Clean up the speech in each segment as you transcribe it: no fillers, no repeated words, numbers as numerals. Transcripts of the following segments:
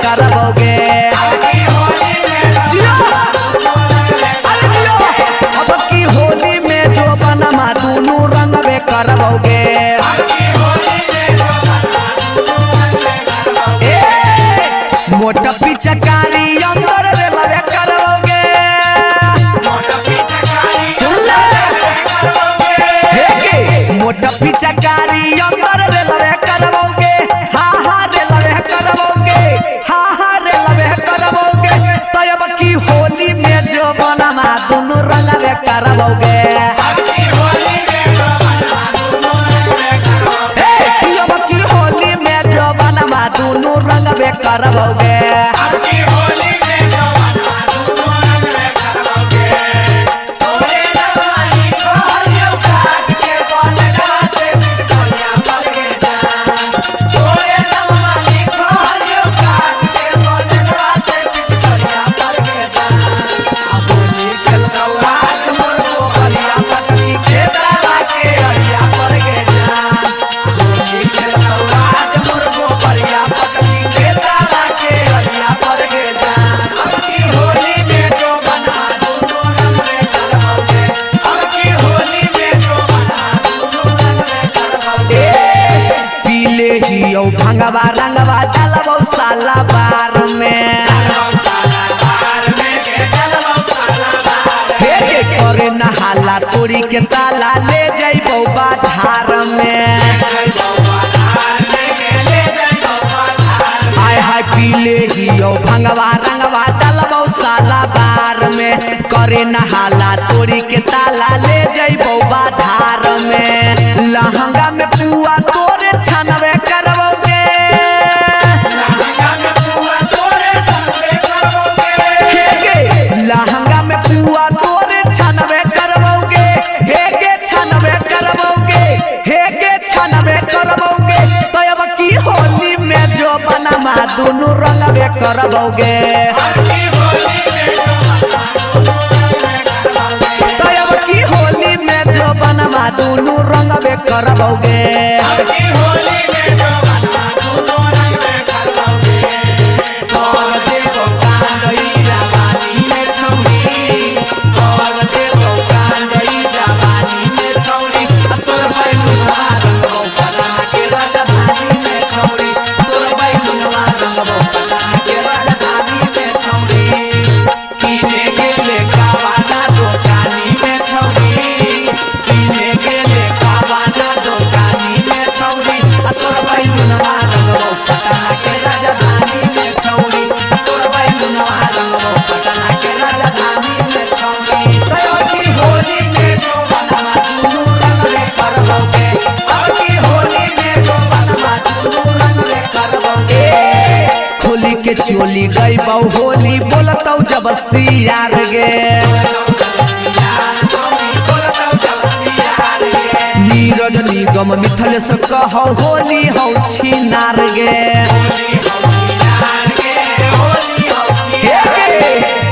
करबोगे। अब की होली में जो बनमा दोनों रंगबे करबोगे। मोटा पिचकारी अंदर रेलवे करबोगे। मोटा पिचकारी अंदर रेलवे करबोगे। हाँ हाँ रेलवे करबोगे। हाँ हाँ रेलवे करबोगे। तो अब की होली में जो बनमा दोनों रंगबे करबोगे। अब की होली में जो बनमा दोनों रंगबे करबोगे। भंगवा रंगवा डालबो साला बार में। हे के करे नहाला तोरी के ताला ले जाइबो बाधार में। आय हाय पीले हियो भंगवा रंगवा डालबो साला बार में। करे नहाला तोरी के ताला ले जाइबो बाधार में। लहंगा में पुआ तोरे छनबे करबोगे। लहंगा में पुआ तोरे छनबे करबोगे। हे के छनबे करबोगे। हे के छनबे करबोगे। तो अब की होली में जो बनमा दोनों रंगबे करबोगे। तो अब की होली में जो बनमा दोनों रंगबे करबोगे। के चोली गई बहु होली बोलतौ जब सियार गे। नीरज निगम मिथल से कहो होली हौ छिनार गे।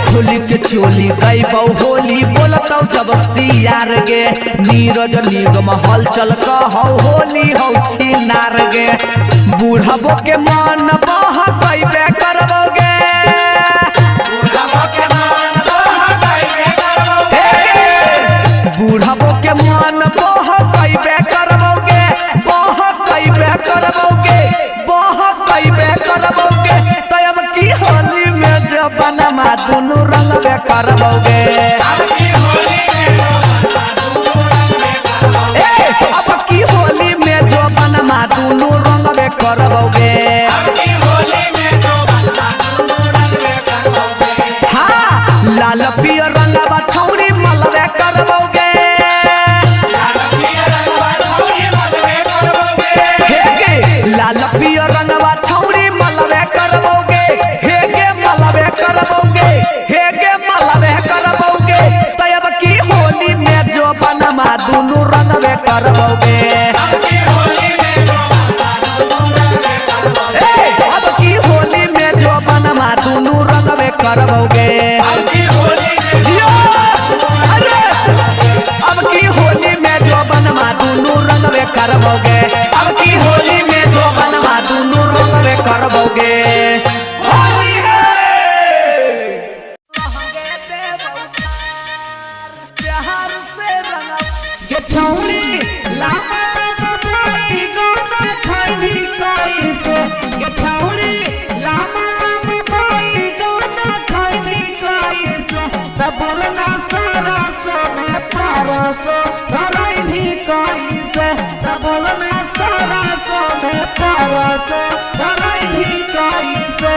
होली के चोली गई बहु होली बोलतौ जब सियार गे। नीरज निगम हलचल कहो होली हौ छिनार गे। बूढ़बो के मन बह गईबे करबोगे। बूढ़बो के मन बह गईबे करबोगे। बह गईबे करबोगे। बह गईबे करबोगे। तो अब की होली में जो बनमा दोनों रंगबे करबोगे। अब की होली में जो बनमा दोनों रंगबे करबोगे। हाँ लाल पियर रंगवा छौरी मलबे करबोगे। लाल पियर रंगवा छौरी मलबे करबोगे। हे गे मलबे करबोगे। हे गे मलबे करबोगे। तो अब की होली में जो बनमा दोनों रंगबे करबोगे। अब की होली में जो बनमा दोनों रंगबे करबोगे। अब की होली में जो बनमा दोनों रंगबे करबोगे। अब की होली में जो बनमा दोनों रंगबे करबोगे। छौरी लामा लामा बाई गाना खैनी कैसे के छौरी लामा लामा बाई गाना खैनी कैसे त बोलना सारा सो में परसो धरैनी कैसे त बोलना सारा सो में परसो धरैनी कैसे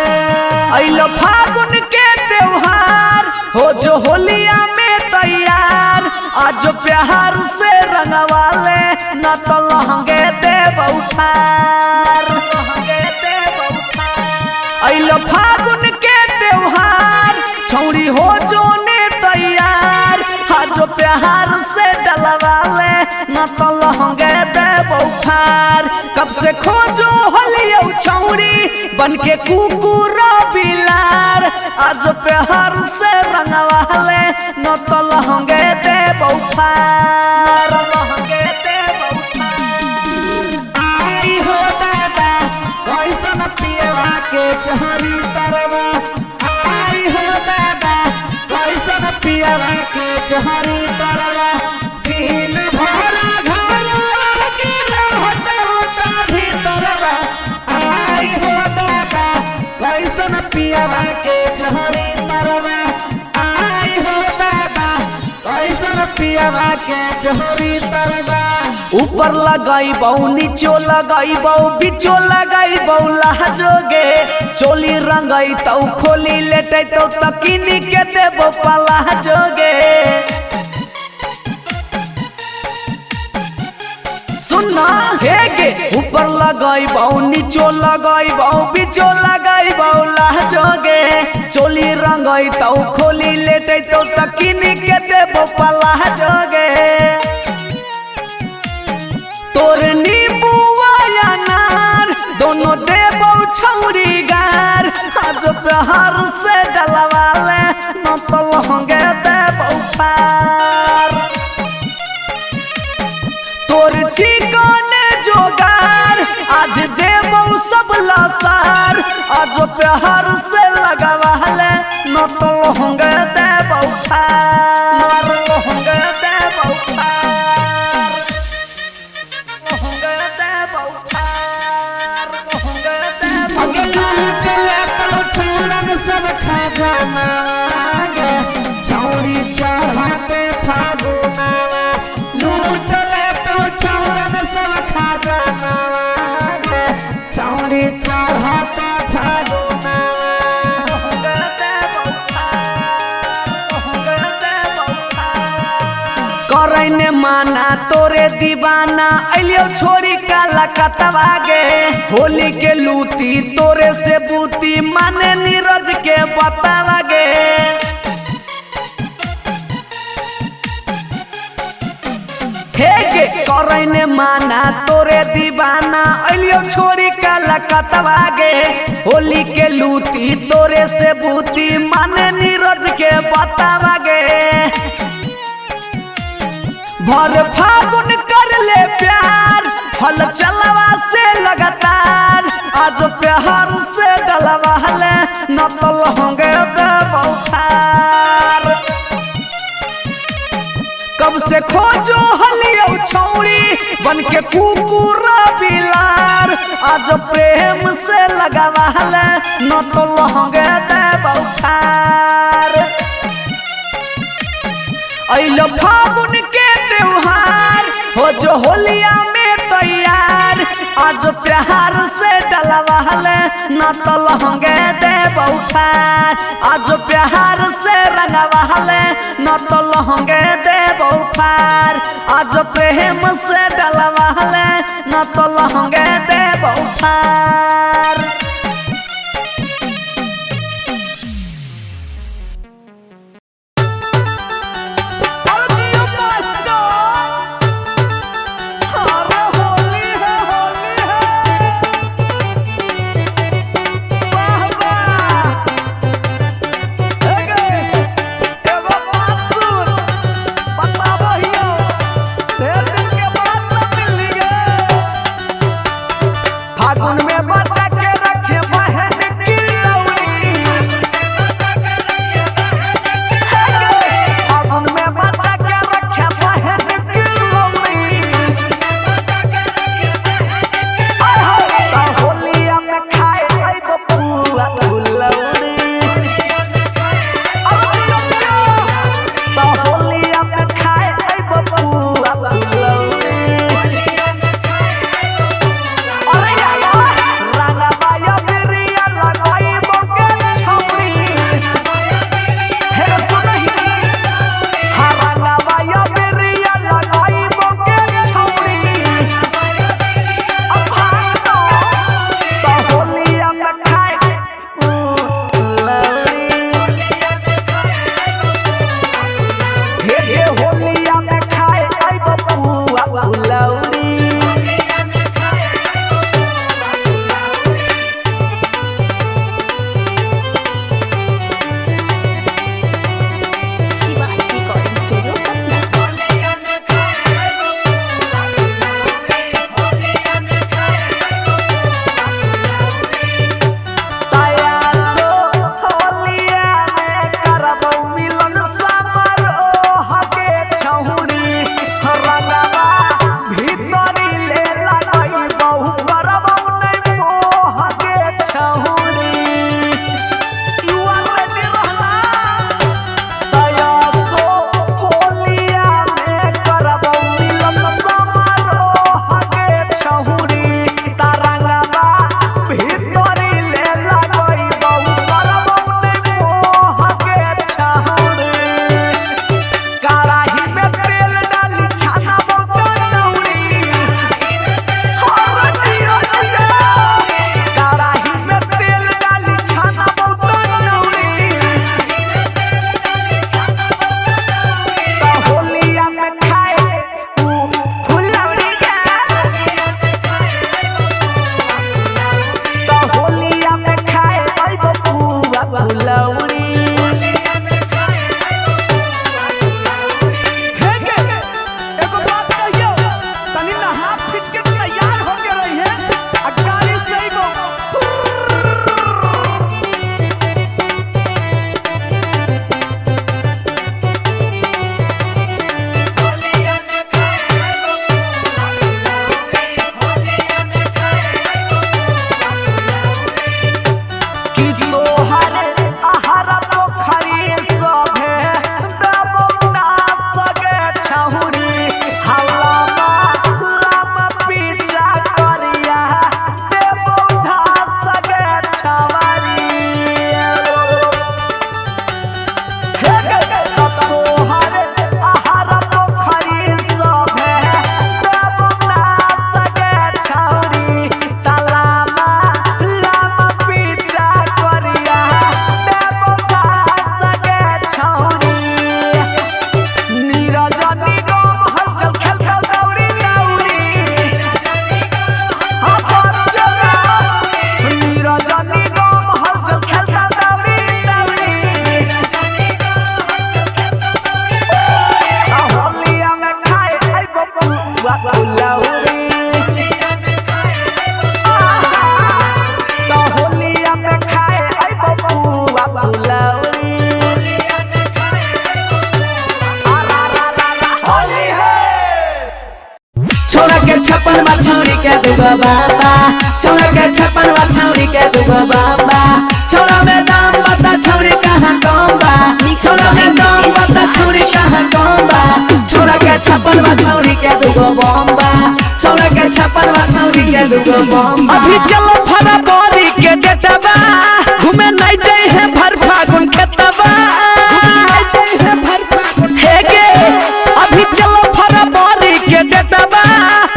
अइलो फागुन के त्योहार हो जो होलिया में तैयार आज प्यार से रंगवाले न तो लहंगे देव उठार अइलो फागुन के त्योहार छौरी हो जो ने तैयार आज प्यार से डलवाले न तो लहंगे देव उठार कब से खोजो होलिया छौरी बन के कुकुर बिलार आज प्यार से रंगवाले न तो लहंगे देव उठार आई हो दादा कैसन पियवा के चहरी तरवा आई हो दादा कैसन पियवा के चहरी तरवा दिन भर घर के रहत होता भीतरवा आई हो दादा कैसन पियवा के चहरी तरवा आई हो दादा कैसन पियवा के चहरी तरवा ऊपर लगाई बहु नीचो लगाई बहु बिचो लगाई बहु लहजोगे चोली रंगाई तो खोली लेटे तो तकिनी के देव पलाजोगे सुनना हेगे ऊपर लगाई बहु नीचो लगाई बहु बिचो लगाई बहु लहजोगे चोली रंगाई तो खोली लेटे तो तकिनी के देव पलाजोगे तोर नींबुआ अनार दोनों देबो छौरी गार आज प्यार से डलवाले न तो लहंगे देबो पार तोर चिकन जोगार आज देबो सब लसार आज प्यार से लगवाले न तो लहंगे देबो पार लहंगे देबो पार सब खजाना छौरी चढ़ाते फागुना लूट ले तो छौरन सब खजाना छौरी चढ़ाते फागुना करैने माना तोरे दीवाना अलियो छोरी काला कतवागे होली के लूटी तोरे से बूती माने नीरज के बतावागे हेगे करैने माना तोरे दीवाना अलियो छोरी काला कतवागे होली के लूटी तोरे से बूती माने नीरज के बतावागे भर फागुन कर ले प्यार हल चलवा से लगातार आज प्यार से डलवा ले न तो लहंगे देव उठार कब से खोजो हलियो छौरी बन के कुकुर बिलार आज प्रेम से लगवा ले न तो लहंगे देव उठार अइलो फागुन के त्योहार हो जो होलिया में तैयार आज प्यार से डलवाले न तो लहंगे देव उठार आज प्यार से रंगवाले न तो लहंगे देव उठार आज प्रेम से डलवाले न तो लहंगे देव उठार फागुन में बचा के रख छप्पन छौरी के दुगो बाबा छौरा के छप्पन छौरी के दुगो बाबा छौरा में दाम बता छौरी कहाँ कम बा छौरा में दाम बता छौरी कहाँ कम बा छौरा के छप्पन छौरी के दुगो बम्बा छौरा के छप्पन छौरी के दुगो बम्बा अभी चलो फरवरी के डेटबा घूमे नहीं जाए है भर फागुन खेतबा हे गे अभी चलो फरवरी के डेटबा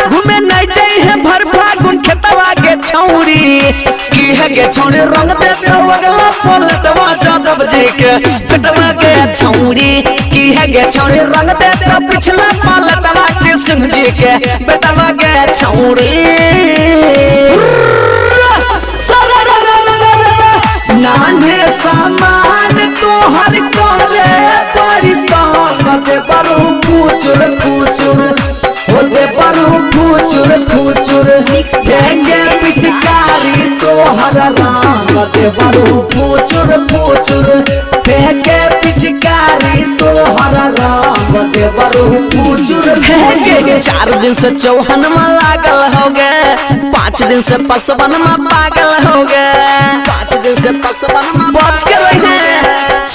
घूमे नहीं जाए है भर फागुन खेतबा के छौरी की है गे छौरी रंग दे तो अगला पलटवा जादव जी के पेटवा के छौरी की है गे छौरी रंग दे तो पिछला पलटवा के सिंह जी के बेटवा के छौरी नाने सामान तोहर करे परितांगते बरू फूचुर फूचुर होते बरू फूचुर फूचुर देंगे पिचकारी तोहर लांगते बरू फूचुर फूचुर फेंके पिचकारी तोहर लांगते बरू फूचुर फेंके 4 दिन से चौहन में लागल हो गए 5 दिन से पसवन में पागल हो गए 5 दिन से पसवन में बच के रहे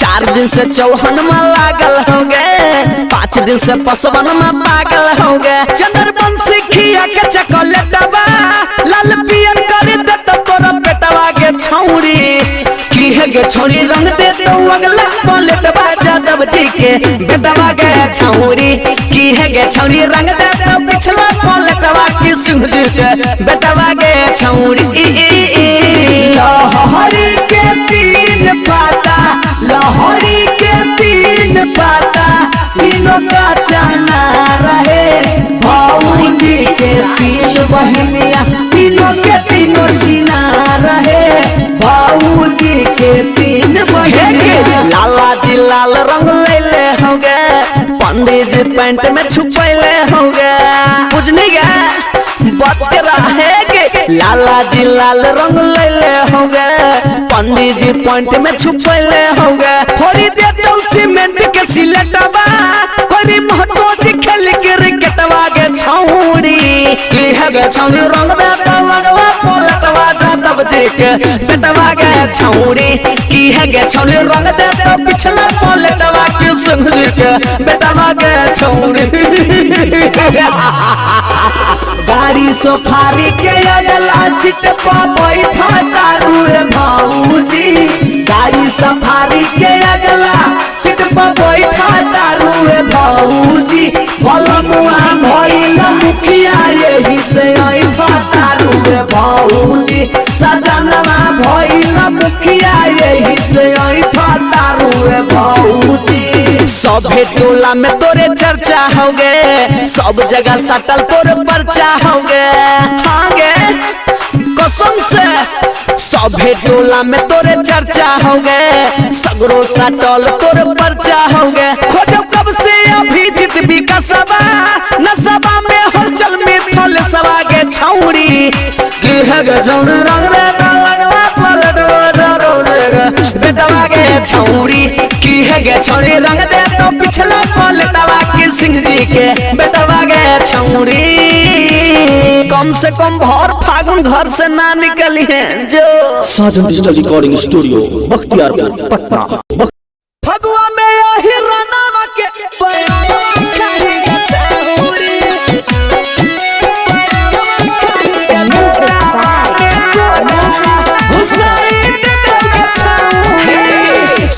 4 दिन से चौहन में लागल हो गए 5 दिन से पसवन में पागल हो गए चंद्र बंसी खिया के चॉकलेटवा लाल पियर कर दे तो तोरा पेटवा के छौरी की है गे छौरी रंग दे तो अगला पलटवा जादव जी के बेटवा के छौरी की है गे छौरी रंग दे तो पिछला पलटवा की सिंह जी के बेटवा के छौरी लहरी के 3 पाता लहरी के 3 पाता तीनों का चना रहे भाऊजी के 3 बहनिया तीनों के तीनों छीना रहे भाऊजी के 3 बहनिया लाला जी लाल रंग ले हो गए पंडित जी पैंट में छुपैले हो गए बुझनी गए बच के रहे गे लाला जी लाल रंग ले हो गए पंडित जी पॉइंट में छुपैले हो गए थोड़ी देर तो सीमेंट के सिलेटवा हरी महतो जी खेल के रिकेटवा के छौरी की है गे छौरी रंग दे तो अगला पलटवा जादव जी के बेटवा के छौरी की है गे छौरी रंग दे तो पिछला पलटवा के सिंह जी के बेटवा के छौरी गाड़ी सफारी के अगला सीट पर बैठा तारू रे भाऊजी गाड़ी सफारी के अगला सीट पर बैठा तारू रे भाऊजी बलमुआ भइल मुखिया यही से ऐठा तारू रे भाऊजी सजनवा भइल मुखिया यही से ऐठा तारू रे भाऊजी सभे टोला में तोरे चर्चा हो गए सब जगह सटल तोरे पर्चा हो गए हाँ गे कसम से सभे टोला में तोरे चर्चा हो गए सगरो सटल तोरे पर्चा हो गए खोजो कब से अभी जित भी कसबा नसबा में हलचल में थल सवा के छौरी की है गे छौरी रंग रे लगला पलटवा जरो बेटवा के छौरी की है गे छौरी रंग दे तो पिछला पलटवा की सिंह जी के बेटवा के छौरी कम से कम भर फागुन घर से ना निकली है जो Sajan digital recording studio Bakhtiyarpur Patna Phagua में यही रनावा के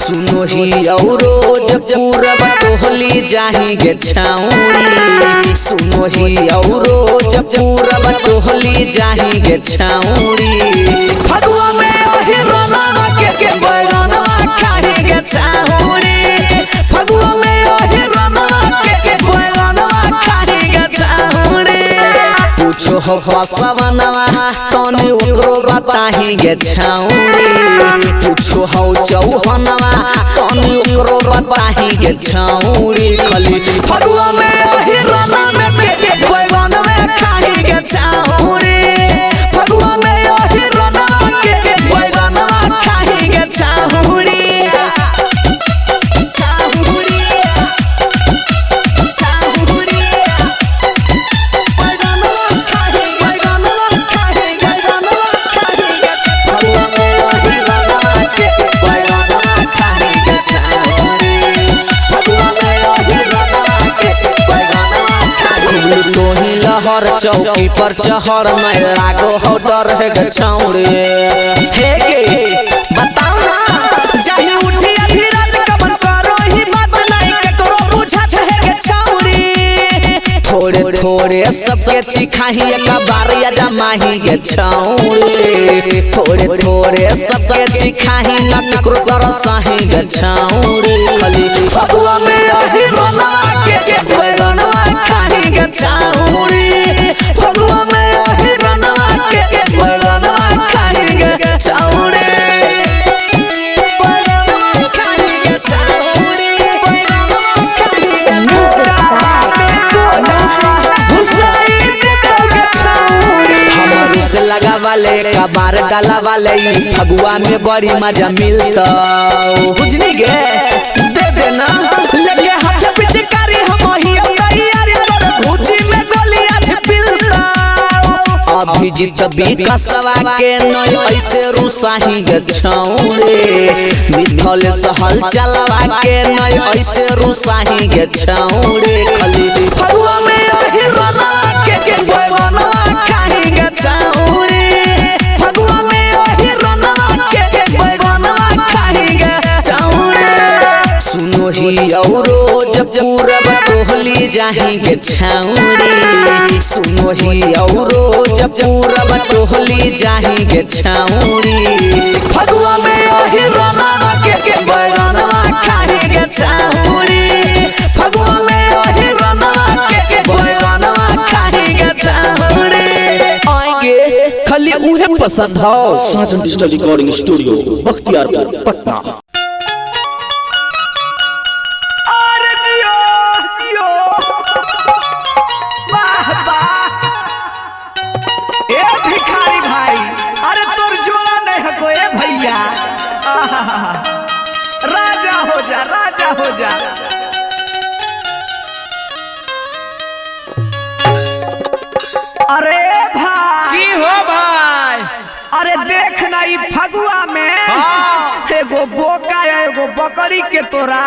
सुनो ही औरो जपूरब टोहली जाही गे छौरी सुनो ही औरो जपूरब टोहली जाही गे छौरी फगुआ में यही रनावा के बैगनवा खाही गे छौरी फगुआ में यही रनावा के बैगनवा खाही गे छौरी पूछो हो पसवनवा तने ओकरो बताही गे छौरी पूछो हो चौहनवा तने ओकरो बताही गे छौरी खाली फगुआ में यही रना में बैगनवा खाही गे छौरी फगुआ में यही रना के बैगनवा खाही गे छौरी छौरी छौरी लूटो ही लहर चौकी पर चहर मैं लागो हो डर है गे छौड़े हे गे बताओ ना जाही उठी आधी रात कमन करो ही बात नहीं केकरो बुझा है गे छौड़ी थोड़े थोड़े सबके चिखाही एक बार या जमाही गे छौड़ी थोड़े थोड़े सबके चिखाही न केकरो कर साही गे छौड़ी खाली फगुआ में यही रोला के बैगनवा खाही गे छौड़ी फगुआ में यही रोला के बैगनवा खाही गे छौड़ी बैगनवा खाही गे छौड़ी बैगनवा खाही गे से लगा वाले कबार डाला वाले फगुआ में बड़ी मजा मिलता बुझनी गे दे देना लगे हाथ पिचकारी हम ही तैयारी कर भूजी में गोलियां छिपिलता अभी जीत भी कसवा के नय ऐसे रुसाही गे छौड़े मिथल सहल चलवा के नय ऐसे रुसाही गे छौड़े खाली फगुआ में यही रोना के बैगनवा खाही गे छौड़े फगुआ में यही रोना के बैगनवा खाही गे छौड़े सुनो ही औरो जब पूरब टोहली जाही गे छौड़ी सुनो ही औरो जब पूरब टोहली जाही गे छौड़ी फगुआ में यही रोना के बैगनवा खाही गे छौड़ी फगुआ में यही रोना के बैगनवा खाही गे छौड़ी आएंगे खाली उन्हें पसंद हो। Sajan digital recording studio Bakhtiyarpur Patna. अरे जियो जियो वाह वाह ए भिखारी भाई अरे तोर जोड़ा नहीं है कोई भैया आहा, राजा हो जा राजा हो जा अरे भाई की हो भाई अरे देख ना ई फगुआ में एगो बोका एगो बकरी के तोरा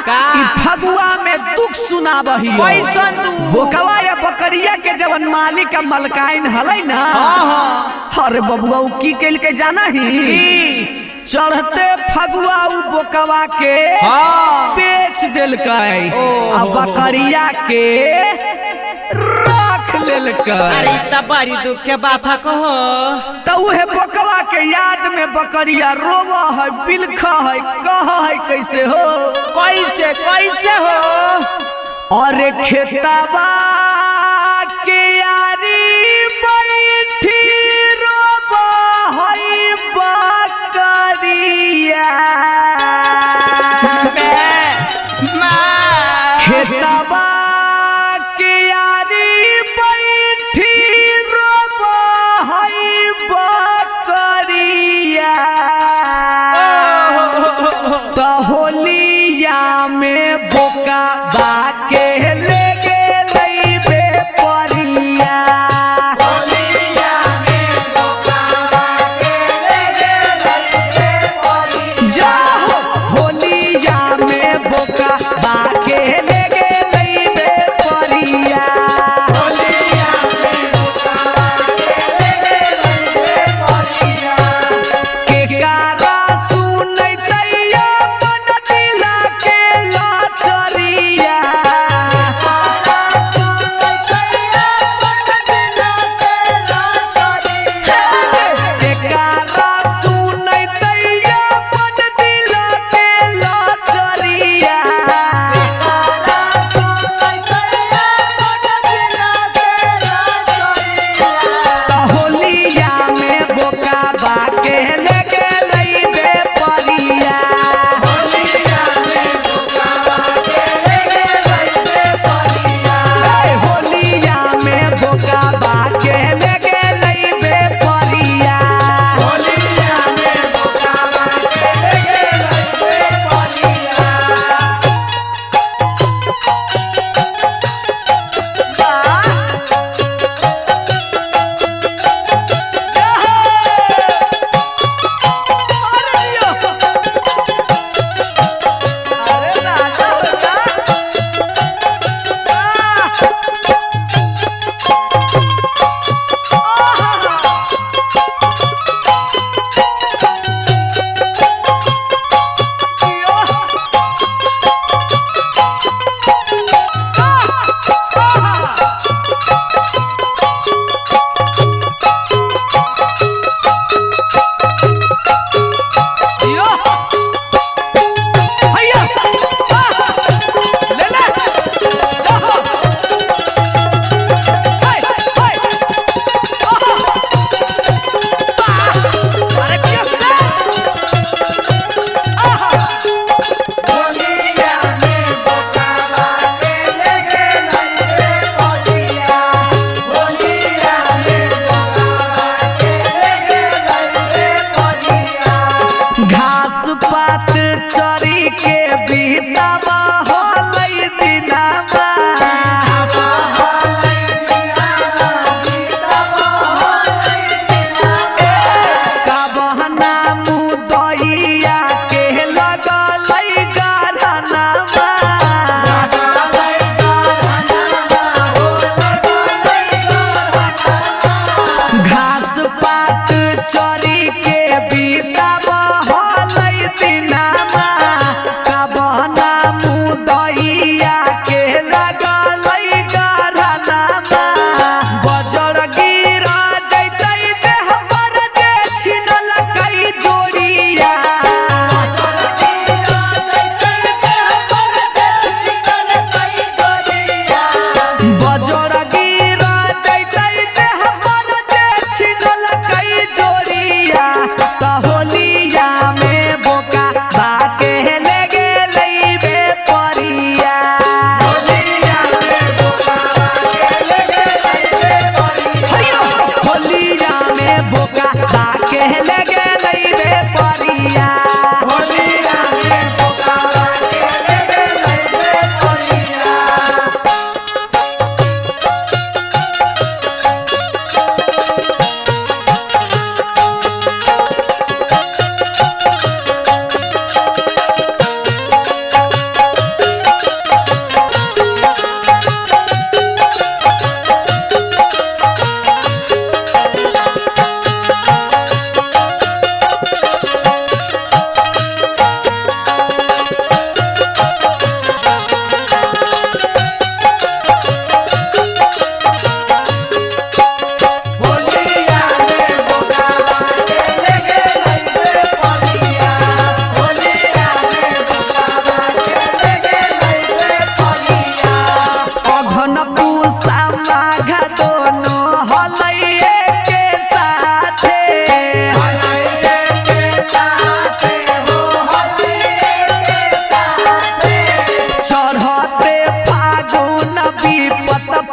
का? ई फगुआ में दुख सुनाबही कैसन तू? बोकवा या बकरिया के जवन मालिक का मलकाइन हलै ना अरे बबुआ उ की कैल के जाना ही चढ़ते फगुआ उ बोकवा के बेच देलकै आ बकरिया के रख लेलकै। अरे इतना बड़ी दुख के बात है कहो तो उहे बकवा के याद में बकरिया रोवा है बिलखा है कहा है कैसे हो कैसे हो अरे खेतवा के यारी बैठी रोवा है बकरिया खेतवा के यारी बैठी रोवा है बकरिया तो होलिया में बोका बाके ले गेलै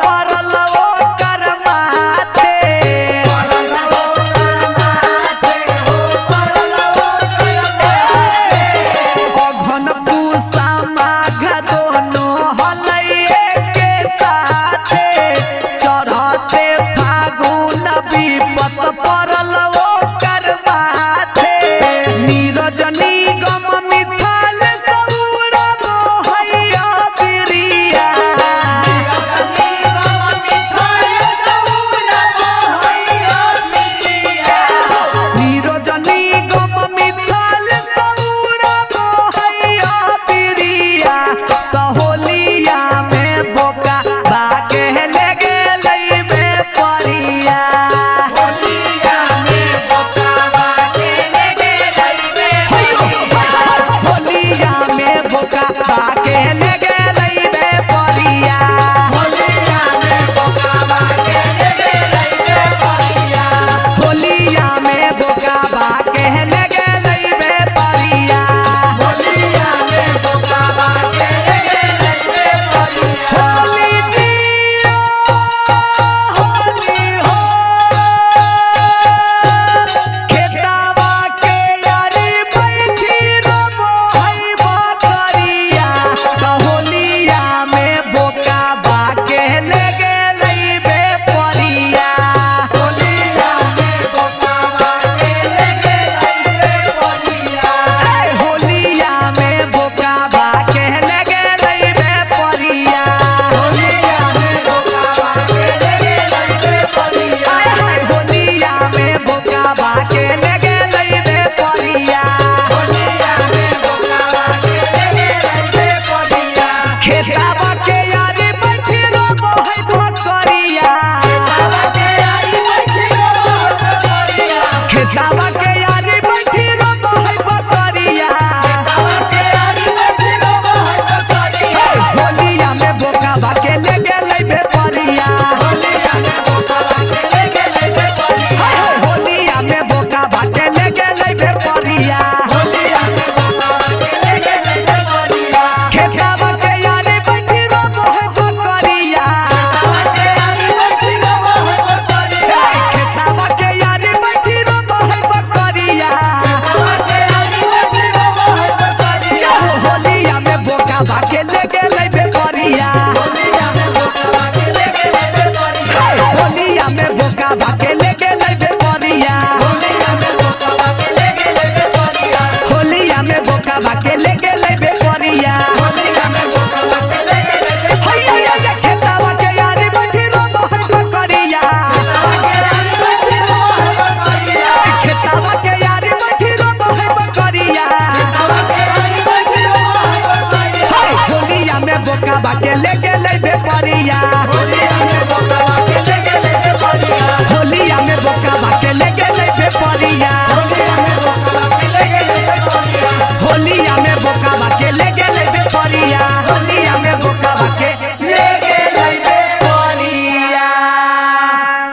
परल ओकर माथे अघन पूसा माघ दोनों हलैये के साथे चढ़ते फागुन विपत परल ओकर माथे नीरज निगम मिथाल सौरभ हैया बिरिया नीरज निगम मिथाल सौरभ हैया बिरिया त होलिया में बोका बाके ले गेलै में परिया होलिया में बोका बाके ले गेलै में परिया होलिया में बोका बाके ले गेलै में परिया होली जियो होली हो खेतावा के यारी बैठी रबो है बकरिया त होलिया में बोका बाके ले गेलै बे परिया होलिया में बोका बाके ले गेलै बे परिया होलिया में बोका बाके ले गेलै बे परिया खेतावा के यारी बैठी रबो है बकरिया खेतावा के यारी बैठी रबो है बकरिया होलिया में बोका बाके ले गेलै बे परिया होलिया में बोका बाके ले गेलै बे परिया खेतावा के यारी बैठी रबो है बकरिया खेतावा के यारी बैठी रबो है बकरिया होलिया में बोका बाके ले गेलै बे परिया होलिया में बोका बाके ले गेलै बे परिया होलिया में बोका बाके ले गेलै बे परिया हैया खेतावा के यारी बैठी रबो है बकरिया खेतावा के यारी बैठी रबो है बकरिया होलिया में बोका बाके ले गेलै बे परिया